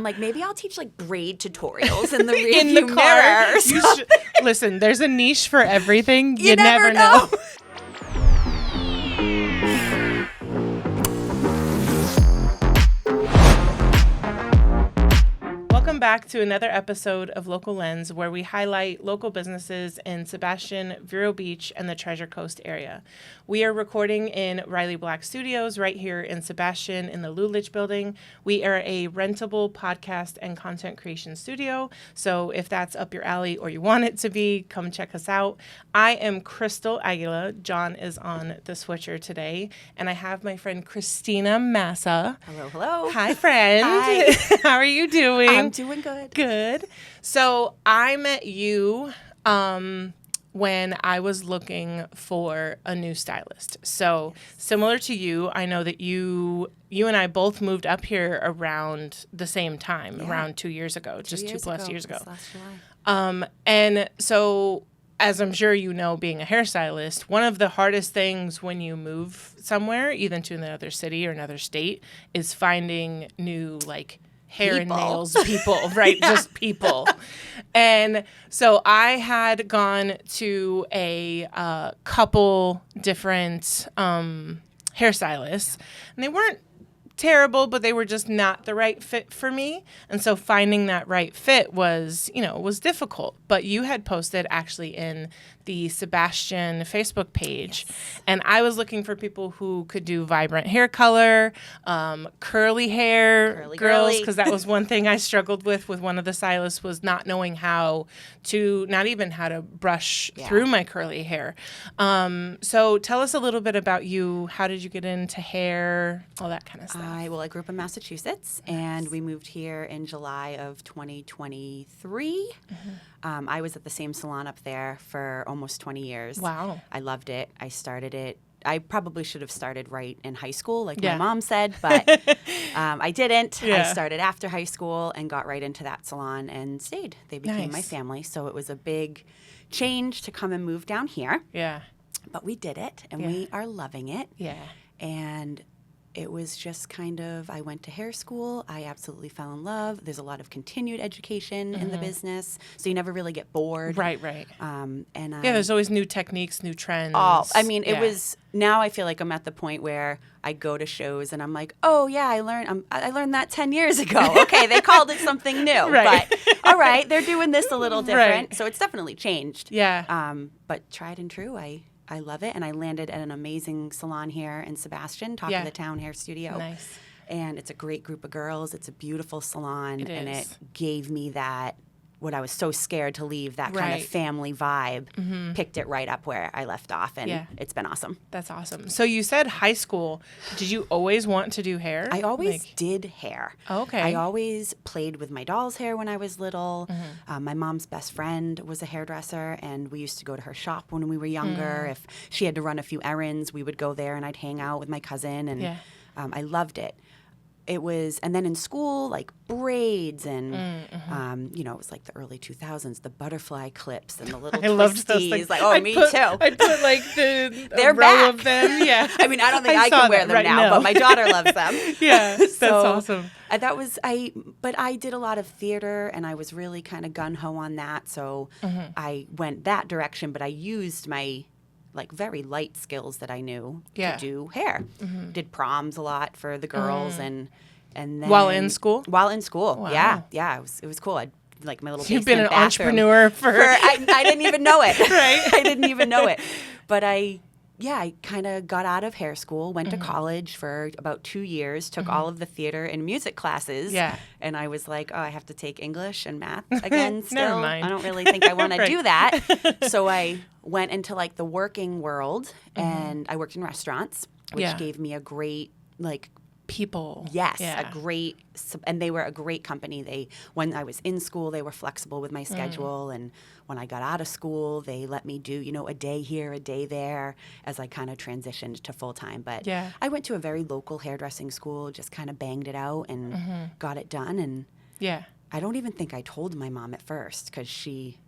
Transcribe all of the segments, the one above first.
Like, maybe I'll teach like braid tutorials in the rearview mirror. Listen, there's a niche for everything. You never know. Welcome back to another episode of Local Lens, where we highlight local businesses in Sebastian, Vero Beach, and the Treasure Coast area. We are recording in Riley Black Studios right here in Sebastian in the Lulich building. We are a rentable podcast and content creation studio, so if that's up your alley or you want it to be, come check us out. I am Crystal Aguila. John is on the switcher today, and I have my friend Christina Massa. Hello, hello. Hi, friend. Hi. How are you doing? I'm doing good. Good. So I met you when I was looking for a new stylist. So similar to you, I know that you and I both moved up here around the same time, around 2 years ago, just 2+ years ago. Last July. And so, as I'm sure you know, being a hairstylist, one of the hardest things when you move somewhere, either to another city or another state, is finding new, hair and nails people, right? Just people. And so I had gone to a couple different hairstylists, and they weren't terrible, but they were just not the right fit for me. And so finding that right fit was difficult. But you had posted actually in the Sebastian Facebook page, and I was looking for people who could do vibrant hair color, curly hair girls, because that was one thing I struggled with one of the stylists, was not knowing not even how to brush through my curly hair. So tell us a little bit about you. How did you get into hair? All that kind of stuff. I grew up in Massachusetts, and we moved here in July of 2023. Mm-hmm. I was at the same salon up there for almost 20 years. Wow. I loved it. I started it. I probably should have started right in high school, like my mom said, but I didn't. Yeah. I started after high school and got right into that salon and stayed. They became my family, so it was a big change to come and move down here. Yeah. But we did it, and we are loving it. Yeah. And it was just I went to hair school. I absolutely fell in love. There's a lot of continued education in the business, so you never really get bored. Right. There's always new techniques, new trends. It was, now I feel like I'm at the point where I go to shows and I'm like, oh yeah, I learned that 10 years ago. Okay, they called it something new. Right. But all right, they're doing this a little different. Right. So it's definitely changed. Yeah. But tried and true, I love it, and I landed at an amazing salon here in Sebastian, Talk of the Town Hair Studio. Nice. And it's a great group of girls. It's a beautiful salon, It and is. it gave me what I was so scared to leave, that kind of family vibe, picked it right up where I left off, and it's been awesome. That's awesome. So you said high school. Did you always want to do hair? I always did hair. Okay. I always played with my doll's hair when I was little. My mom's best friend was a hairdresser, and we used to go to her shop when we were younger. If she had to run a few errands, we would go there, and I'd hang out with my cousin, and I loved it. It was, and then in school, braids and, it was the early 2000s, the butterfly clips and the little twisties. Loved those things. Me too. I put They're row back. of them. Yeah. I mean, I don't think I can wear them now, but my daughter loves them. Yeah, that's awesome. But I did a lot of theater, and I was really kind of gung-ho on that. So I went that direction, but I used my very light skills that I knew to do hair. Did proms a lot for the girls, and then while in school. Wow. Yeah, it was cool. I'd my little. You've been an bathroom entrepreneur for I didn't even know it. Right. I didn't even know it, but I kind of got out of hair school, went to college for about 2 years, took all of the theater and music classes. Yeah. And I was like, oh, I have to take English and math again still. Never mind. I don't really think I want to do that. So I went into the working world, and I worked in restaurants, which gave me a great people. Yes, and they were a great company. When I was in school, they were flexible with my schedule, and when I got out of school, they let me do, a day here, a day there, as I kind of transitioned to full-time. But I went to a very local hairdressing school, just kind of banged it out and got it done. And I don't even think I told my mom at first, because she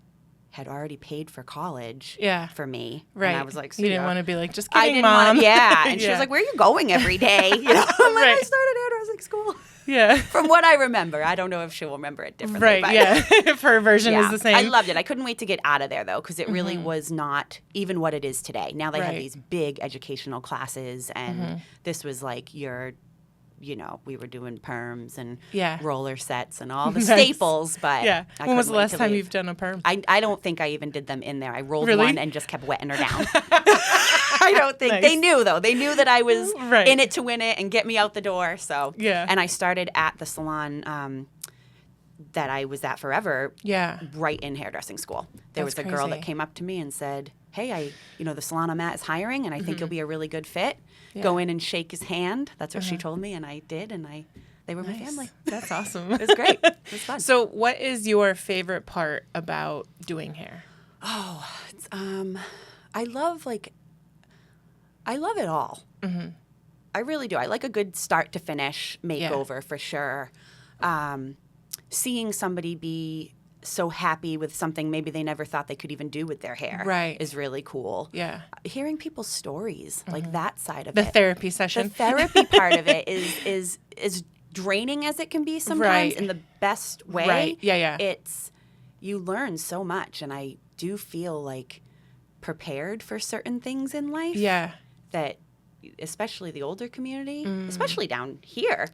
had already paid for college for me. Right. And I was like, you didn't want to be like, just I kidding, didn't Mom. And she was like, where are you going every day? You know, I'm like, I started hairdressing school. Yeah. From what I remember. I don't know if she'll remember it differently. Right, but if her version is the same. I loved it. I couldn't wait to get out of there, though, because it really was not even what it is today. Now they have these big educational classes, and this was like we were doing perms and roller sets and all the staples. But when was the last time you've done a perm? I don't think I even did them in there. I rolled Really? one and just kept wetting her down. I don't think they knew, though. They knew that I was in it to win it and get me out the door. So and I started at the salon that I was at forever. Right in hairdressing school. There was a girl that came up to me and said, "Hey, the salon I'm at is hiring, and I think you'll be a really good fit. Go in and shake his hand." That's what she told me, and I did, and they were my family. That's awesome. It was great. It was fun. So, what is your favorite part about doing hair? Oh, it's, I love it all. I really do. I like a good start to finish makeover for sure. Seeing somebody be so happy with something maybe they never thought they could even do with their hair is really cool. Hearing people's stories, like that side of it. The therapy session. The therapy part of it is draining as it can be sometimes in the best way. It's you learn so much, and I do feel like prepared for certain things in life. That especially the older community, especially down here.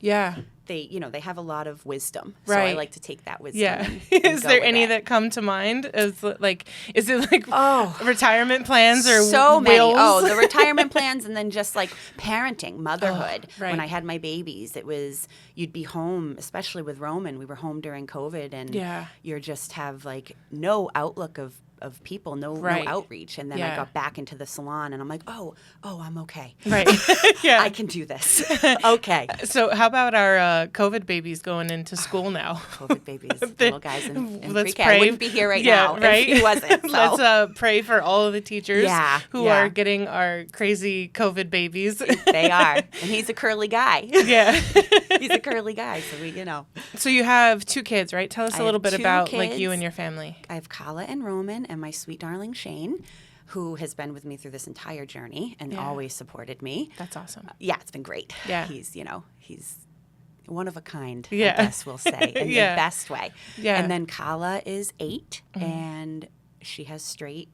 They have a lot of wisdom. So I like to take that wisdom. And is go there with any it. that come to mind? Is it like retirement plans or so many? wills? Oh, the retirement plans, and then just like parenting, motherhood. When I had my babies, it was you'd be home, especially with Roman. We were home during COVID, and you just have like no outlook of people, no outreach. And then I got back into the salon, and I'm like, oh, I'm okay. I can do this. Okay. So how about our COVID babies going into school now? COVID babies, little guys in Let's pre-K. pray. I wouldn't be here right now if he wasn't. So. Let's pray for all of the teachers who are getting our crazy COVID babies. They are. And he's a curly guy. He's a curly guy, so So you have 2 kids, right? Tell us a little bit about like you and your family. I have Kala and Roman and my sweet darling Shane, who has been with me through this entire journey and always supported me. That's awesome. It's been great. He's one of a kind, I guess we'll say, in the best way. And then Kala is 8, and she has straight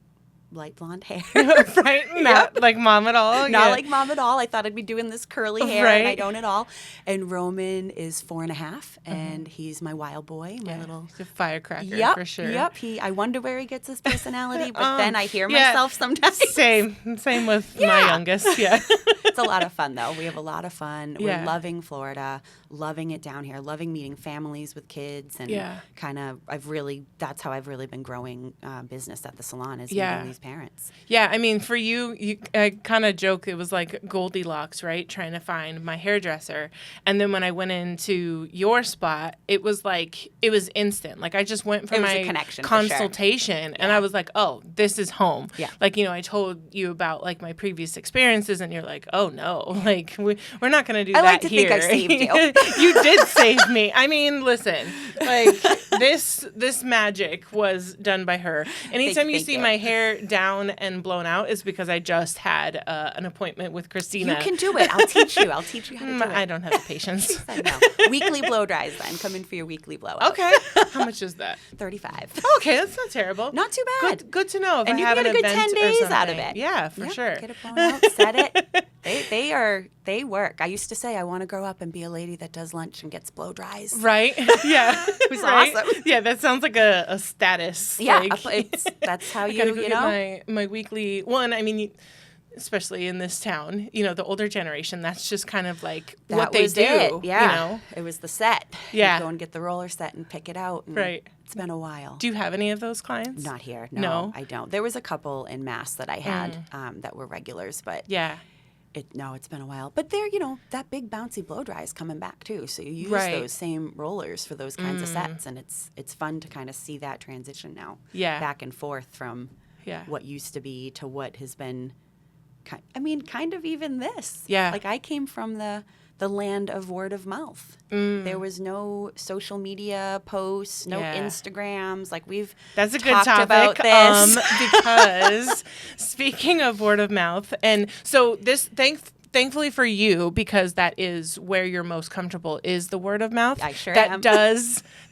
light blonde hair. Not like Mom at all. Not like Mom at all. I thought I'd be doing this curly hair, and I don't at all. And Roman is 4.5, and he's my wild boy, my little... He's a firecracker, for sure. I wonder where he gets his personality, but then I hear myself sometimes. Same with my youngest, It's a lot of fun, though. We have a lot of fun. We're loving Florida, loving it down here, loving meeting families with kids, and kind of, that's how I've really been growing business at the salon, is meeting these parents. I mean, for you I kind of joke it was like Goldilocks, right? Trying to find my hairdresser. And then when I went into your spot, it was instant. Like I just went for my consultation and I was like, oh, this is home. Like, I told you about like my previous experiences and you're like, oh no, like we're not going to do that here. I like to think I saved you. You did save me. I mean, listen, like this magic was done by her. Anytime you see my hair down and blown out is because I just had an appointment with Christina. You can do it. I'll teach you. I'll teach you how to do it. I don't have the patience. I know. Weekly blow dries then. Come in for your weekly blowout. Okay. How much is that? $35. Okay, that's not terrible. Not too bad. Good to know. If and I you have get an a good event 10 days or out of it. Yeah, for sure. Get it blown out, set it. They work. I used to say I want to grow up and be a lady that does lunch and gets blow dries. Right. Yeah. It was awesome. Yeah, that sounds like a status. Yeah, that's how you get my weekly one. I mean, especially in this town, the older generation, that's just kind of like what they do. Yeah. It was the set. Yeah. You go and get the roller set and pick it out. And it's been a while. Do you have any of those clients? Not here. No, I don't. There was a couple in Mass that I had that were regulars, but it's been a while. But they're, that big bouncy blow dry is coming back too. So you use those same rollers for those kinds of sets, and it's fun to kind of see that transition now. Back and forth from what used to be to what has been. Kind of even this. Yeah. Like I came from the the land of word of mouth. There was no social media posts, no Instagrams. Like That's a good talked topic about this. because speaking of word of mouth, and so this thankfully for you, because that is where you're most comfortable, is the word of mouth. I sure am.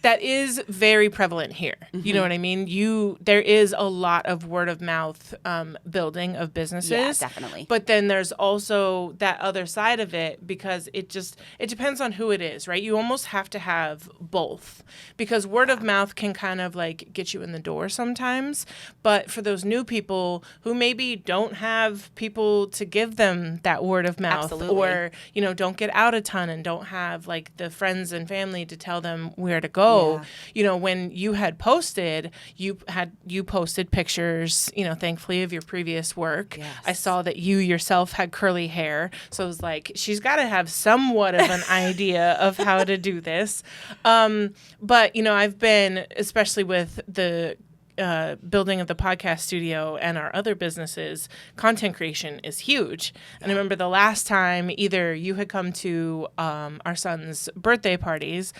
That is very prevalent here. You know what I mean? There is a lot of word of mouth building of businesses. Yeah, definitely. But then there's also that other side of it, because it depends on who it is, right? You almost have to have both, because word of mouth can kind of like get you in the door sometimes. But for those new people who maybe don't have people to give them that word of mouth, Absolutely. or, don't get out a ton and don't have like the friends and family to tell them where to go. When you had posted, you posted pictures, thankfully, of your previous work. Yes. I saw that you yourself had curly hair. So I was like, she's got to have somewhat of an idea of how to do this. But, I've been, especially with the building of the podcast studio and our other businesses, content creation is huge. And I remember the last time either you had come to our son's birthday parties,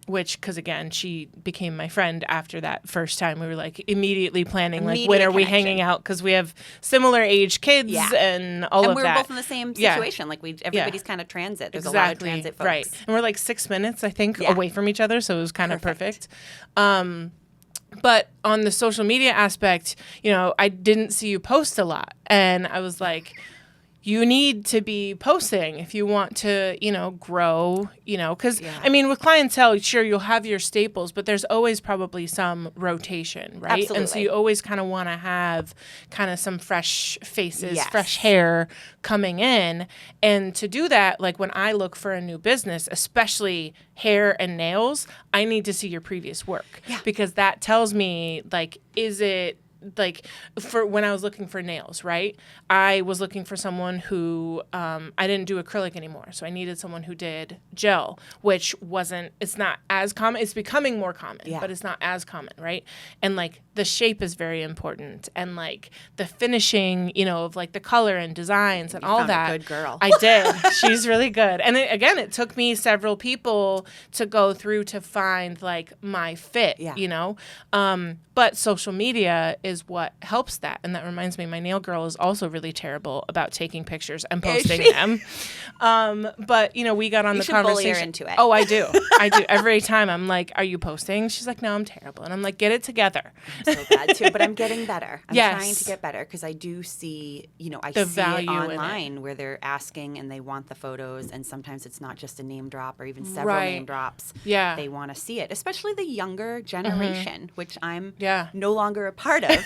which, because again, she became my friend after that first time. We were like immediately planning, like, when are we hanging out? Because we have similar age kids and all of that. And we were both in the same situation. Like everybody's kind of transit. There's a lot of transit folks. Right. And we're like 6 minutes, I think, away from each other. So it was kind of perfect. But on the social media aspect, I didn't see you post a lot. And I was like, you need to be posting if you want to, grow, because, I mean, with clientele, sure, you'll have your staples, but there's always probably some rotation, right? Absolutely. And so you always kind of want to have kind of some fresh faces, fresh hair coming in. And to do that, like when I look for a new business, especially hair and nails, I need to see your previous work because that tells me, like, is it, like, for when I was looking for nails, right? I was looking for someone who, I didn't do acrylic anymore. So I needed someone who did gel, which it's not as common. It's becoming more common, but it's not as common, right? And like the shape is very important. And like the finishing, of like the color and designs and you all found that. A good girl. I did. She's really good. And it took me several people to go through to find like my fit, but social media is what helps that. And that reminds me, my nail girl is also really terrible about taking pictures and posting them. But, we got on the conversation. Bully her into it. Oh, I do. Every time I'm like, are you posting? She's like, no, I'm terrible. And I'm like, get it together. I'm so bad too, but I'm getting better. I'm trying to get better because I do see, I see value it online where they're asking and they want the photos. And sometimes it's not just a name drop or even several name drops. Yeah. They want to see it, especially the younger generation, which I'm no longer a part of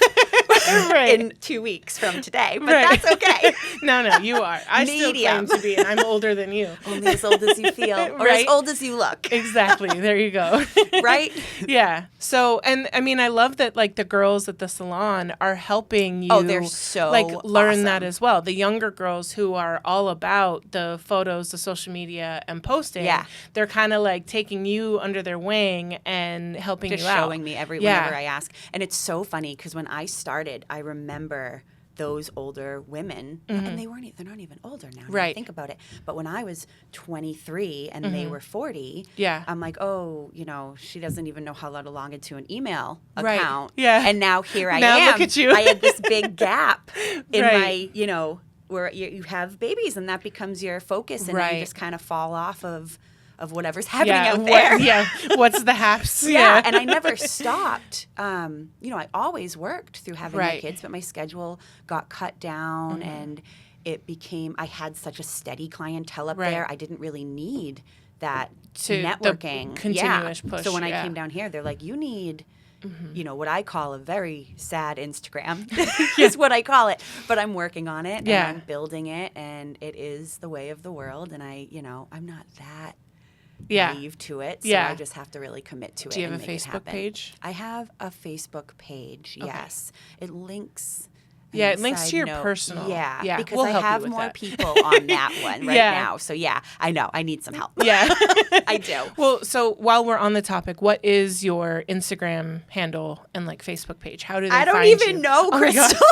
in 2 weeks from today. But that's okay. No, you are. I still claim to be, and I'm older than you. Only as old as you feel or as old as you look. Exactly. There you go. Right? Yeah. So, and I mean, I love that like the girls at the salon are helping you. Oh, they're so learn awesome. that as well. The younger girls who are all about the photos, the social media, and posting. They're kind of like taking you under their wing and helping just you out. Showing me whenever I ask. And it's so funny because when I started, I remember those older women, and they're not even older now. Right. I think about it. But when I was 23 and they were 40, I'm like, oh, she doesn't even know how to log into an email account. Yeah. And now here I now am. Look at you. I had this big gap in my, where you have babies and that becomes your focus and then you just kind of fall off of whatever's happening out there. What's the haps? And I never stopped. I always worked through having my kids, but my schedule got cut down and it became, I had such a steady clientele up there. I didn't really need that networking. Continuous push. So when I came down here, they're like, you need, what I call a very sad Instagram is what I call it. But I'm working on it and I'm building it and it is the way of the world. And I'm not that naive to it. So I just have to really commit to it. Do you have and a make Facebook it happen. page? I have a Facebook page, yes. It links. It links to your personal. Yeah, because we'll I help have you with more that. people on that one now. So I know. I need some help. Yeah. I do. Well, so while we're on the topic, what is your Instagram handle and like Facebook page? How do they find you? I don't even know, Crystal.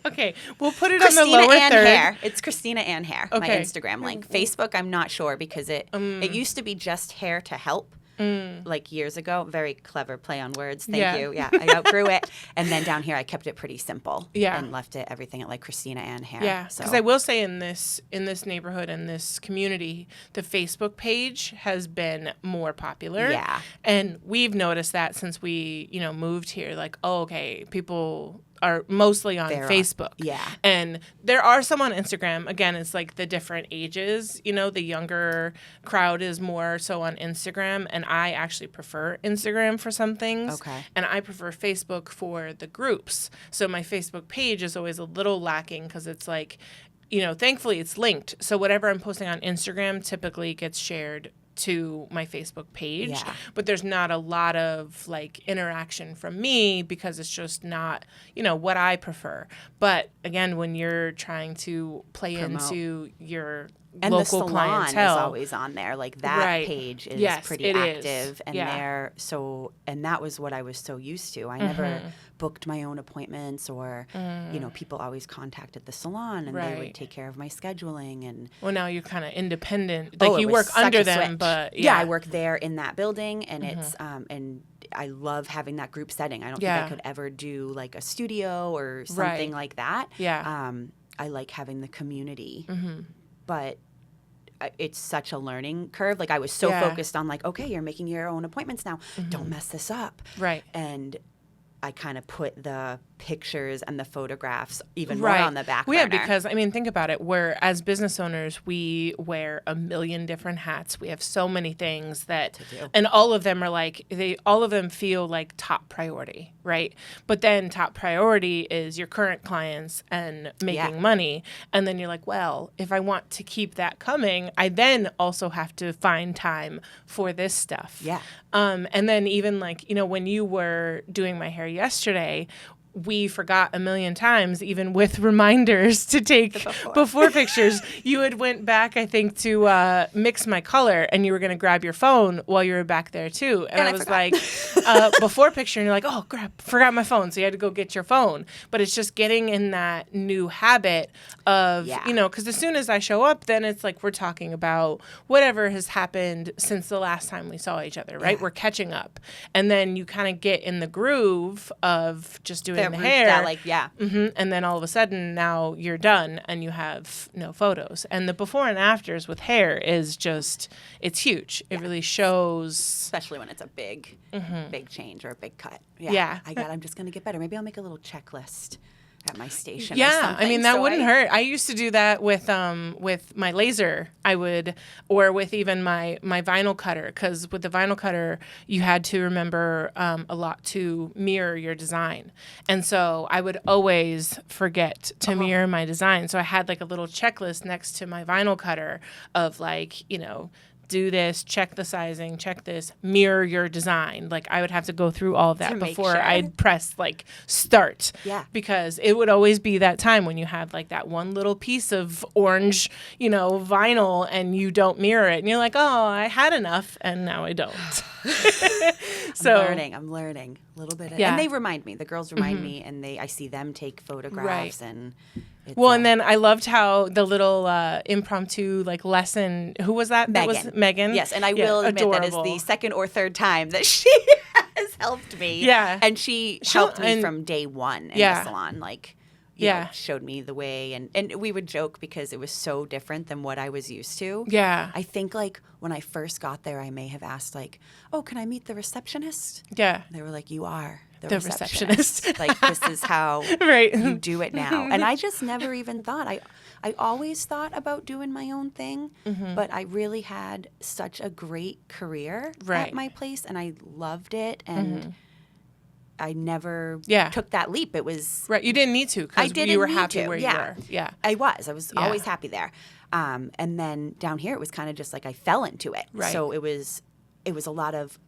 Okay, we'll put it on the Christina lower Ann third. Hair. It's Christina Ann Hair, my Okay. Instagram link. Facebook, I'm not sure because it used to be just Hair to Help. Like years ago. Very clever play on words. Thank you. Yeah, I outgrew it. And then down here, I kept it pretty simple. Yeah. And left it everything at like Christina Ann Hair. Yeah, So. because I will say in this neighborhood, in this community, the Facebook page has been more popular. Yeah. And we've noticed that since we, moved here. Like, oh, okay, people are mostly on Facebook. Yeah. And there are some on Instagram. Again, it's like the different ages. The younger crowd is more so on Instagram. And I actually prefer Instagram for some things. Okay. And I prefer Facebook for the groups. So my Facebook page is always a little lacking because it's like, thankfully it's linked. So whatever I'm posting on Instagram typically gets shared to my Facebook page, Yeah. but there's not a lot of like interaction from me because it's just not, what I prefer. But again, when you're trying to play into your and local the salon clientele, is always on there. Like that page is pretty active, and and that was what I was so used to. I never booked my own appointments, or people always contacted the salon, and they would take care of my scheduling. And well, now you're kind of independent. Like you work under them, but I work there in that building, and it's and I love having that group setting. I don't think I could ever do like a studio or something like that. Yeah. I like having the community. But it's such a learning curve. Like I was so focused on like, okay, you're making your own appointments now. Don't mess this up. Right. And I kind of put the pictures and the photographs even more on the back burner. Yeah, because, think about it. As business owners, we wear a million different hats. We have so many things that, and all of them are like, all of them feel like top priority, right? But then top priority is your current clients and making money. And then you're like, well, if I want to keep that coming, I then also have to find time for this stuff. Yeah. And then even like, when you were doing my hair yesterday, we forgot a million times, even with reminders to take before pictures. You had went back, I think, to mix my color, and you were going to grab your phone while you were back there too. And I was like, before picture, and you're like, oh, forgot my phone. So you had to go get your phone. But it's just getting in that new habit of, because as soon as I show up, then it's like we're talking about whatever has happened since the last time we saw each other, right? We're catching up. And then you kind of get in the groove of just doing the hair. And then all of a sudden now you're done and you have no photos. And the before and afters with hair is just, it's huge. It really shows. Especially when it's a big change or a big cut. I'm just going to get better. Maybe I'll make a little checklist at my station. Yeah, or something. That wouldn't hurt. I used to do that with my laser. I would, or with even my vinyl cutter, because with the vinyl cutter you had to remember a lot to mirror your design, and so I would always forget to mirror my design. So I had like a little checklist next to my vinyl cutter of like, do this, check the sizing, check this, mirror your design. Like I would have to go through all of that before I'd press like start. Yeah. Because it would always be that time when you have like that one little piece of orange, vinyl and you don't mirror it. And you're like, oh, I had enough and now I don't. I'm learning a little bit. And they remind me, the girls remind me, and I see them take photographs and and then I loved how the little impromptu like lesson. Who was that? Megan. That was Megan. Yes, and I will admit that is the second or third time that she has helped me. Yeah, and she helped me from day one in the salon. Like, showed me the way, and we would joke because it was so different than what I was used to. Yeah, I think like when I first got there, I may have asked like, "Oh, can I meet the receptionist?" Yeah, they were like, "You are." The receptionist. Like, this is how you do it now. And I just never even thought. I always thought about doing my own thing, but I really had such a great career at my place, and I loved it. And I never took that leap. It was... Right. You didn't need to because you were happy where you were. Yeah. I was always happy there. And then down here, it was kind of just like I fell into it. Right. So it was a lot of,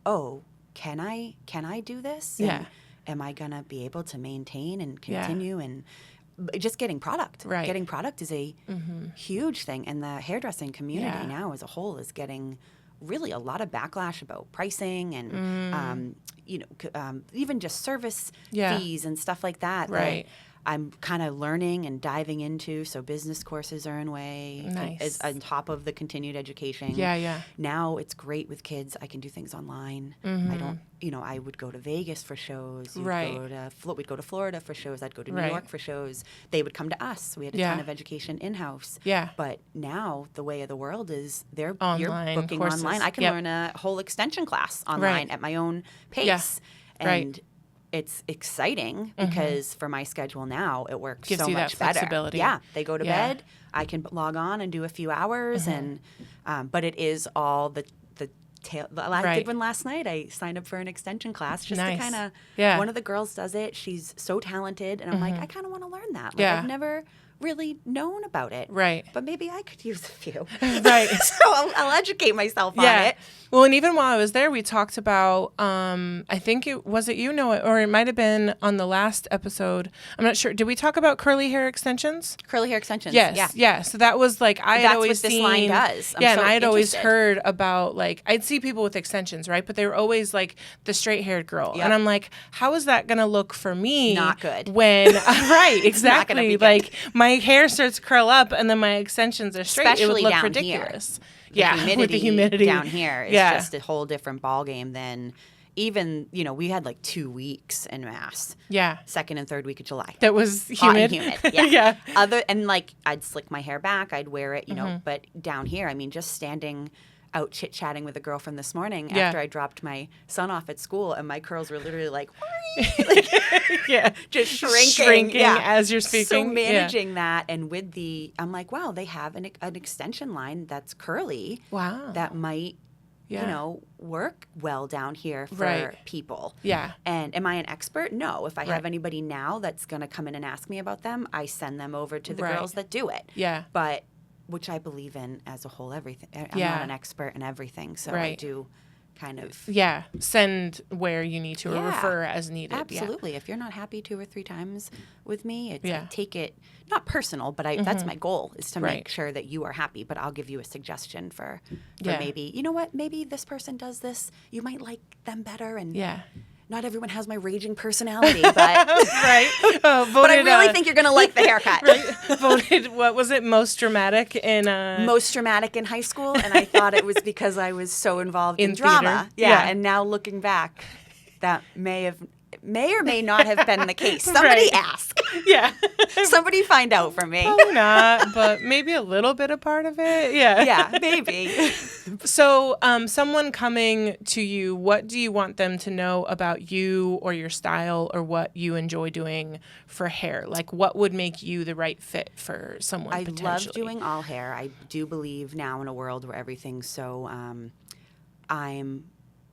can I do this? Yeah. Am I going to be able to maintain and continue and just getting product? Right. Getting product is a huge thing. And the hairdressing community now as a whole is getting really a lot of backlash about pricing and, even just service fees and stuff like that. Right. I'm kind of learning and diving into. So business courses are in way. Nice. Is on top of the continued education. Yeah. Now it's great with kids. I can do things online. I don't, I would go to Vegas for shows. Right. We'd go to Florida for shows. I'd go to New Right. York for shows. They would come to us. We had a ton of education in-house. Yeah. But now the way of the world is you're Online booking courses. online. I can learn a whole extension class online at my own pace. Yeah. And it's exciting because for my schedule now, it works Gives so you much that better. flexibility. Yeah, they go to bed. I can log on and do a few hours, and but it is all the tail. I did one last night. I signed up for an extension class just to kind of. Yeah. One of the girls does it. She's so talented, and I'm like, I kind of want to learn that. Like, Yeah. I've never really known about it. Right. But maybe I could use a few. Right. So I'll educate myself on it. Well, and even while I was there, we talked about, I think it you, Noah, or it might have been on the last episode. I'm not sure. Did we talk about curly hair extensions? Curly hair extensions. Yes. Yeah. So that was like, I had always what this seen. line does. And I had always heard about like, I'd see people with extensions, right? But they were always like the straight haired girl. Yep. And I'm like, how is that going to look for me? Not good. When, right, exactly. Not gonna be good. Like my hair starts to curl up and then my extensions are straight. Especially it would look down ridiculous. Here. With the humidity down here is just a whole different ballgame than even, we had like 2 weeks in Mass. Yeah. Second and third week of July. That was Hot humid. and humid. Yeah. I'd slick my hair back, I'd wear it, but down here, I mean, just standing out chit-chatting with a girlfriend this morning after I dropped my son off at school, and my curls were literally like just shrinking as you're speaking. So managing that, and with I'm like, wow, they have an extension line that's curly. Wow. That might, work well down here for people. Yeah. And am I an expert? No. If I have anybody now that's going to come in and ask me about them, I send them over to the girls that do it. Yeah. But which I believe in as a whole, everything. I'm not an expert in everything, so I do kind of send where you need to or refer as needed. Absolutely. If you're not happy 2 or 3 times with me, it's I take it not personal, but that's my goal is to make sure that you are happy. But I'll give you a suggestion for maybe, you know what, maybe this person does this. You might like them better, and not everyone has my raging personality, but voted, but I really think you're going to like the haircut. Voted, what was it, most dramatic in most dramatic in high school, and I thought it was because I was so involved in drama. Theater. Yeah, and now looking back, that may or may not have been the case. Somebody ask. Yeah. Somebody find out from me. Probably not, but maybe a little bit a part of it. Yeah. Yeah, maybe. So someone coming to you, what do you want them to know about you or your style or what you enjoy doing for hair? Like, what would make you the right fit for someone potentially? I love doing all hair. I do believe now in a world where everything's so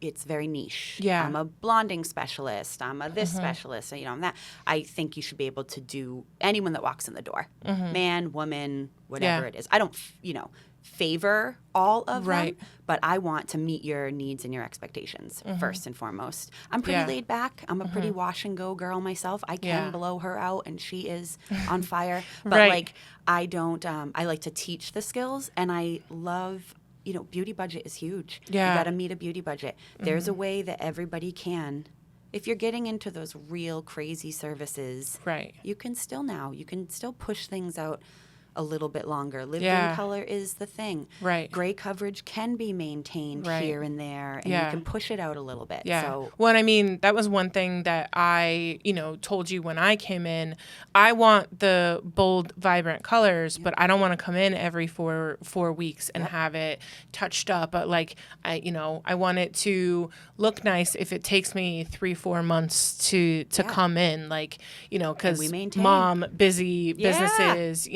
it's very niche. Yeah. I'm a blonding specialist. I'm a this specialist. I'm that. I think you should be able to do anyone that walks in the door, man, woman, whatever it is. I don't, favor all of them, but I want to meet your needs and your expectations first and foremost. I'm pretty laid back. I'm a pretty wash and go girl myself. I can blow her out, and she is on fire. But I don't. I like to teach the skills, and I love. Beauty budget is huge. Yeah. You got to meet a beauty budget. There's a way that everybody can. If you're getting into those real crazy services, you can still push things out a little bit longer. Lived-in color is the thing. Gray coverage can be maintained here and there, and you can push it out a little bit. Yeah. So, well, I mean, that was one thing that I, told you when I came in. I want the bold, vibrant colors, but I don't want to come in every four weeks and have it touched up. But I want it to look nice if it takes me 3-4 months to come in, because mom, busy businesses,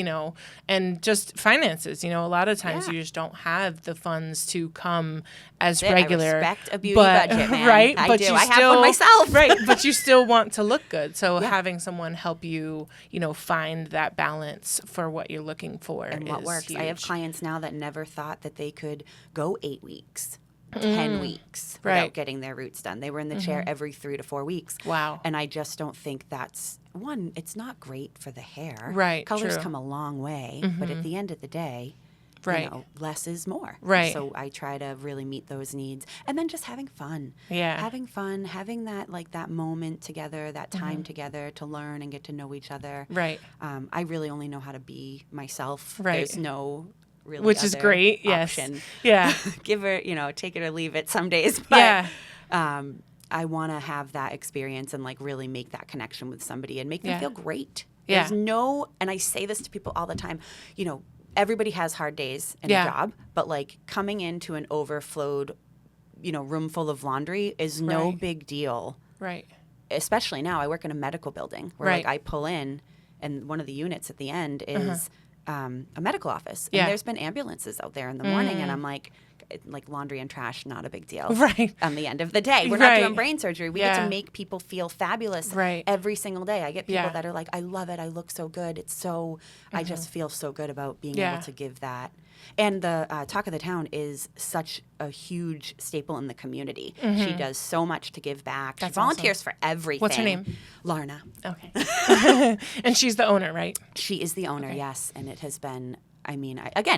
and just finances, a lot of times you just don't have the funds to come as regular. I respect a beauty budget, man. Right? I but do. You I still, have one myself. Right, but you still want to look good. So having someone help you, find that balance for what you're looking for and what works. Huge. I have clients now that never thought that they could go 8 weeks. 10 weeks without getting their roots done. They were in the chair every 3 to 4 weeks. Wow. And I just don't think that's, it's not great for the hair. Right, Colors true. come a long way, but at the end of the day, Right. less is more. Right. So I try to really meet those needs. And then just having fun. Yeah. Having fun, having that that moment together, that time together to learn and get to know each other. Right. I really only know how to be myself. Right. There's no really Which is other great. option. Yes. Yeah. Give her, take it or leave it some days. But Yeah. I want to have that experience and really make that connection with somebody and make them Yeah. feel great. Yeah. There's and I say this to people all the time, everybody has hard days in Yeah. a job, but coming into an overflowed, room full of laundry is no Right. big deal. Right. Especially now, I work in a medical building where Right. I pull in and one of the units at the end is a medical office. And Yeah. there's been ambulances out there in the morning and I'm like laundry and trash, not a big deal. Right. On the end of the day. We're not Right. doing brain surgery. We get Yeah. to make people feel fabulous Right. every single day. I get people Yeah. that are like, I love it. I look so good. It's so, I just feel so good about being Yeah. able to give that. And the Talk of the Town is such a huge staple in the community. She does so much to give back. That's she volunteers for everything. What's her name? Larna. Okay. And she's the owner, right? She is the owner, yes. And it has been, I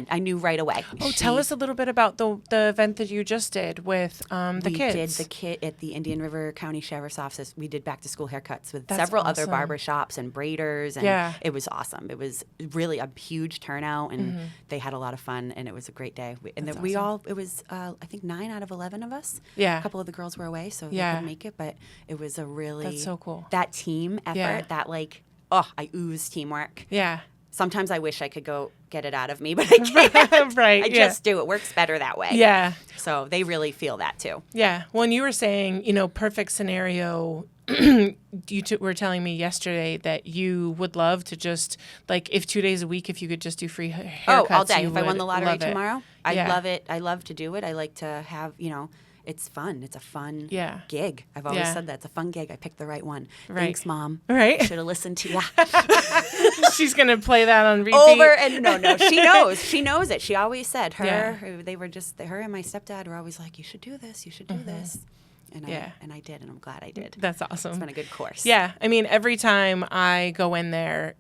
I knew right away. Oh, tell us a little bit about the event that you just did with the kids. We did the kit at the Indian River County Sheriff's Office. We did back to school haircuts with That's several other awesome. barber shops and braiders. And Yeah. it was awesome. It was really a huge turnout and they had a lot of fun and it was a great day. It was, I think 9 out of 11 of us. Yeah. A couple of the girls were away, so they Yeah. couldn't make it, but it was a really. That's so cool. That team effort, Yeah. that I ooze teamwork. Yeah. Sometimes I wish I could go get it out of me, but I can't. Right. I yeah. just do. It works better that way. Yeah. So they really feel that too. Yeah. Well, and you were saying, perfect scenario. You were telling me yesterday that you would love to just, if 2 days a week, if you could just do free haircuts. All day. you If I won would the lottery love it. tomorrow, I Yeah. love it. I love to do it. I like to have, it's fun. It's a fun Yeah. gig. I've always Yeah. said that. It's a fun gig. I picked the right one. Right. Thanks, Mom. Right. Should have listened to you. She's going to play that on repeat. Over and no. She knows. She knows it. She always said her and my stepdad were always like, you should do this. You should do this. And I did, and I'm glad I did. That's awesome. It's been a good course. Yeah. I mean, every time I go in there,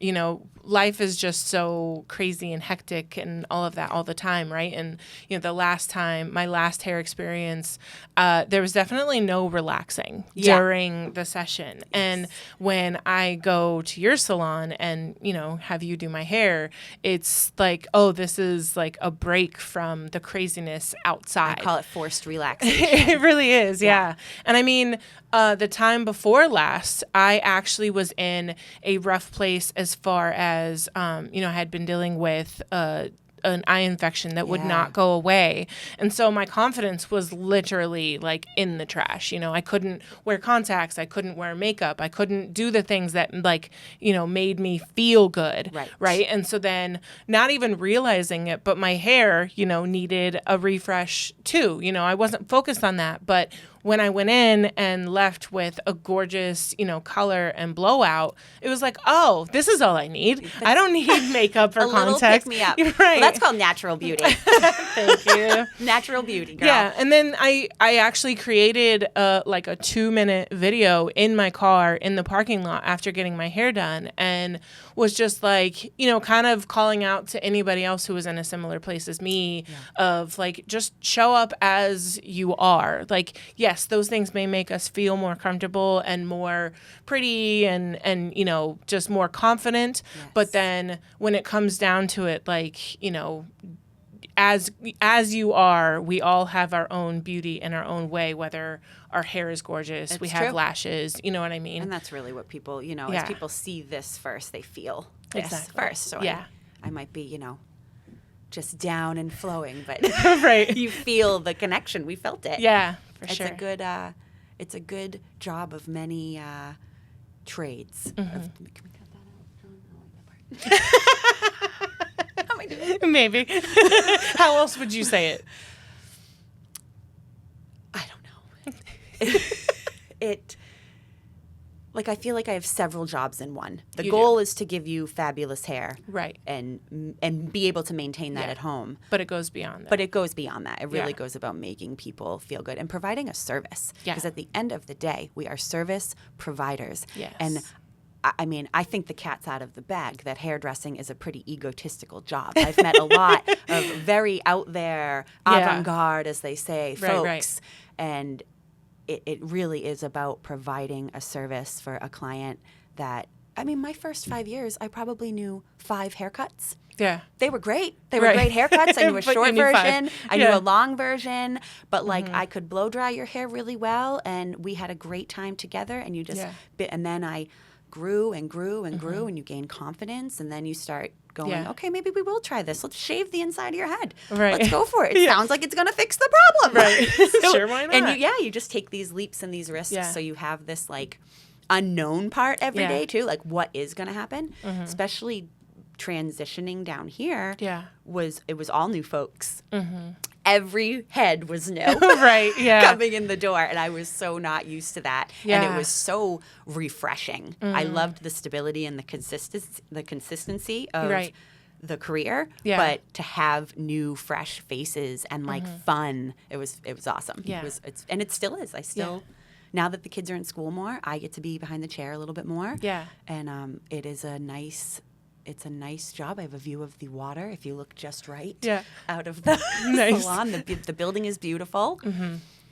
life is just so crazy and hectic and all of that all the time, right? And, my last hair experience, there was definitely no relaxing during the session. Yes. And when I go to your salon and, have you do my hair, it's like, oh, this is like a break from the craziness outside. I call it forced relaxation. It really is, yeah. And I mean, the time before last, I actually was in a rough place as far as, I had been dealing with an eye infection that would not go away. And so my confidence was literally in the trash. I couldn't wear contacts. I couldn't wear makeup. I couldn't do the things that made me feel good. Right. And so then not even realizing it, but my hair, needed a refresh too. I wasn't focused on that, but when I went in and left with a gorgeous, color and blowout, it was like, oh, this is all I need. I don't need makeup or a contacts. Little pick me up. Right. Well, that's called natural beauty. Thank you. Natural beauty, girl. Yeah, and then I actually created a 2-minute video in my car in the parking lot after getting my hair done, and was just kind of calling out to anybody else who was in a similar place as me of just show up as you are. Yes, those things may make us feel more comfortable and more pretty and just more confident. Yes. But then when it comes down to it, as you are, we all have our own beauty in our own way, whether our hair is gorgeous, it's we have true. lashes, you know what I mean? And that's really what people, as people see this first, they feel this first. So I might be, just down and flowing, but right. You feel the connection. We felt it. Yeah, for sure. It's a good job of many trades. Mm-hmm. Can we cut that out? How am I doing? Maybe. How else would you say it? I don't know. I feel like I have several jobs in one. The goal is to give you fabulous hair. Right. And be able to maintain that at home. But it goes beyond that. But it goes beyond that. It really goes about making people feel good and providing a service. Yeah. Because at the end of the day, we are service providers. Yes. And I mean, I think the cat's out of the bag, that hairdressing is a pretty egotistical job. I've met a lot of very out there, avant-garde, as they say, folks. And it really is about providing a service for a client that, I mean, my first 5 years, I probably knew 5 haircuts. Yeah. They were great. They were great haircuts. I knew a short version. I knew a long version. But, like, I could blow dry your hair really well, and we had a great time together. And you just and then I grew and grew and grew, and you gain confidence. And then you start going, okay, maybe we will try this. Let's shave the inside of your head. Let's go for it. It sounds like it's going to fix the problem. Right. Sure, why not? And you just take these leaps and these risks. So you have this, like, unknown part every day, too. Like, what is going to happen? Especially transitioning down here was all new folks. Every head was new coming in the door, and I was so not used to that. And it was so refreshing. I loved the stability and the consistency of the career, but to have new fresh faces and like fun, it was awesome. And it still is. I still now that the kids are in school more, I get to be behind the chair a little bit more. And it is a nice job. I have a view of the water if you look just right out of the salon. The building is beautiful.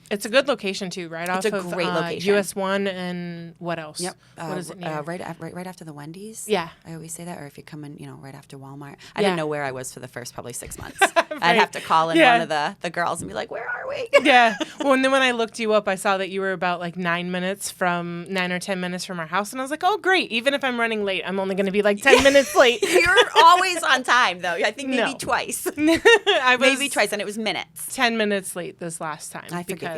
It's a good location, too, right off of It's a great location. US 1 and what else? Yep. What is it near? Right after the Wendy's. Yeah. I always say that. Or if you're coming, right after Walmart. I didn't know where I was for the first probably 6 months. I'd have to call in one of the girls and be like, where are we? Well, and then when I looked you up, I saw that you were about like 9 or 10 minutes from our house. And I was like, oh, great. Even if I'm running late, I'm only going to be like 10 minutes late. You're always on time, though. I think maybe twice. I was maybe twice, and it was minutes. 10 minutes late this last time. I forgive you.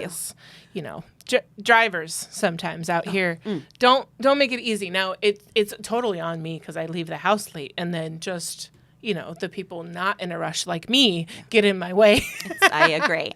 Drivers sometimes out here don't make it easy. Now it's totally on me because I leave the house late, and then just the people not in a rush like me get in my way. I agree.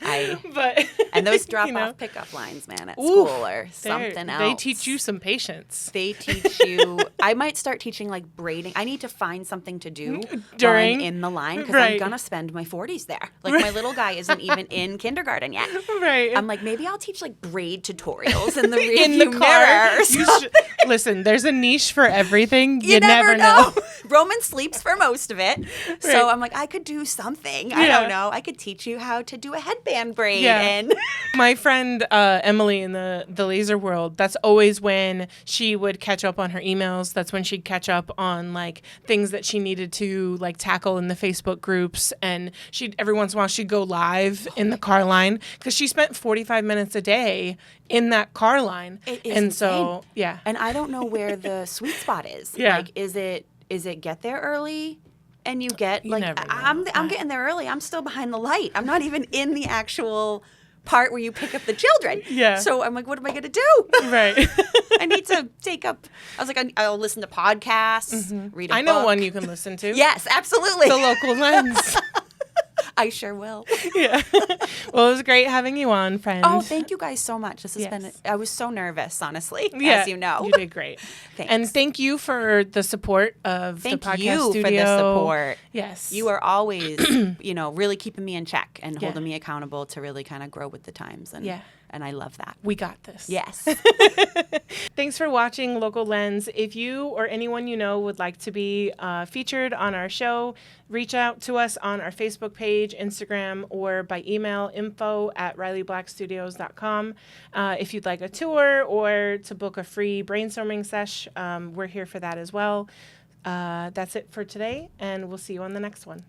And those drop-off pickup lines, man, at school are something else. They teach you some patience. They teach you. I might start teaching like braiding. I need to find something to do while I'm in the line because I'm gonna spend my 40s there. Like my little guy isn't even in kindergarten yet. I'm like, maybe I'll teach like braid tutorials in the rearview mirror. Listen, there's a niche for everything. You never know. Roman sleeps for most of it. So I'm like, I could do something. I don't know. I could teach you how to do a headband braid. And my friend Emily in the laser world, that's always when she would catch up on her emails. That's when she'd catch up on like things that she needed to like tackle in the Facebook groups. And every once in a while she'd go live in the car line because she spent 45 minutes a day in that car line. It is insane. So and I don't know where the sweet spot is. Like, is it get there early? And you get like I'm getting there early. I'm still behind the light. I'm not even in the actual part where you pick up the children. So I'm like, what am I going to do? I need to take up. I was like, I'll listen to podcasts, read a book. I know one you can listen to. Yes, absolutely. The Local Lens. I sure will. Well, it was great having you on, friend. Oh, thank you guys so much. This has been, I was so nervous, honestly, as you know. You did great. Thanks. And thank you for the support of the podcast Thank you studio. for the support. Yes. You are always, really keeping me in check and holding me accountable to really kind of grow with the times. And I love that. We got this. Yes. Thanks for watching Local Lens. If you or anyone you know would like to be featured on our show, reach out to us on our Facebook page, Instagram, or by email, info@RileyBlackStudios.com. If you'd like a tour or to book a free brainstorming sesh, we're here for that as well. That's it for today, and we'll see you on the next one.